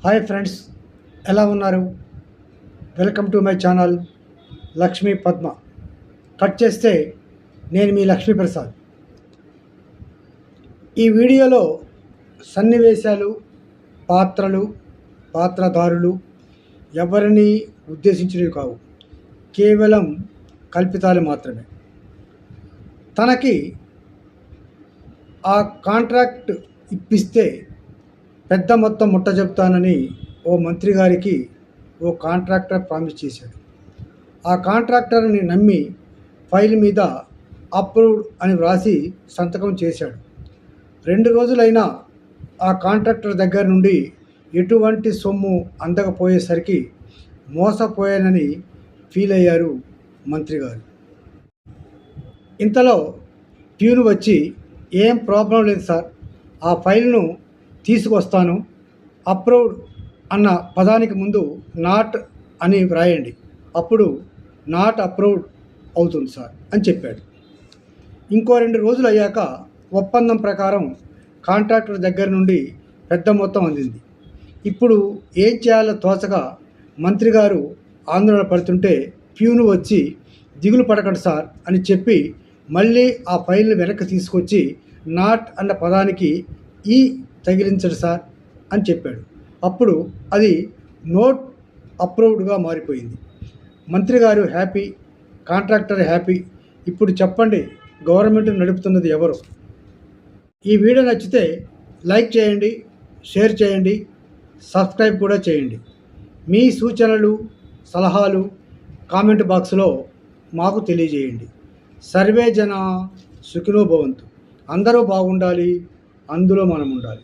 Hi friends, ఎలా ఉన్నారు? Welcome to my channel Lakshmi Padma. Cut చేస్తే నేను మీ లక్ష్మీ ప్రసాద్. ఈ వీడియోలో సన్నివేశాలు, పాత్రలు, పాత్రధారులు ఎవరిని ఉద్దేశించినవి కావు, కేవలం కల్పితాలు మాత్రమే. తనకి ఆ కాంట్రాక్ట్ ఇప్పిస్తే పెద్ద మొత్తం ముట్ట చెప్తానని ఓ మంత్రి గారికి ఓ కాంట్రాక్టర్ ప్రామిస్ చేశాడు. ఆ కాంట్రాక్టర్ని నమ్మి ఫైల్ మీద అప్రూవ్డ్ అని వ్రాసి సంతకం చేశాడు. 2 రోజులైనా ఆ కాంట్రాక్టర్ దగ్గర నుండి ఎటువంటి సొమ్ము అందకపోయేసరికి మోసపోయానని ఫీల్ అయ్యారు మంత్రి గారు. ఇంతలో ప్యూను వచ్చి, ఏం ప్రాబ్లం లేదు సార్, ఆ ఫైల్ను తీసుకొస్తాను, అప్రూవ్డ్ అన్న పదానికి ముందు నాట్ అని వ్రాయండి, అప్పుడు నాట్ అప్రూవ్డ్ అవుతుంది సార్ అని చెప్పాడు. ఇంకో 2 రోజులు అయ్యాక ఒప్పందం ప్రకారం కాంట్రాక్టర్ దగ్గర నుండి పెద్ద మొత్తం అందింది. ఇప్పుడు ఏం చేయాలో తోచక మంత్రి గారు ఆందోళన పడుతుంటే ప్యూను వచ్చి, దిగులు పడకండి సార్ అని చెప్పి మళ్ళీ ఆ ఫైల్ని వెనక్కి తీసుకొచ్చి నాట్ అన్న పదానికి ఈ తగిలించడు సార్ అని చెప్పాడు. అప్పుడు అది నోట్ అప్రూవ్డ్గా మారిపోయింది. మంత్రి గారు హ్యాపీ, కాంట్రాక్టర్ హ్యాపీ. ఇప్పుడు చెప్పండి, గవర్నమెంట్ నడుపుతున్నది ఎవరు? ఈ వీడియో నచ్చితే లైక్ చేయండి, షేర్ చేయండి, సబ్స్క్రైబ్ కూడా చేయండి. మీ సూచనలు, సలహాలు కామెంట్ బాక్స్లో మాకు తెలియజేయండి. సర్వే జన సుఖినో భవంతు. అందరూ బాగుండాలి, అందులో మనం ఉండాలి.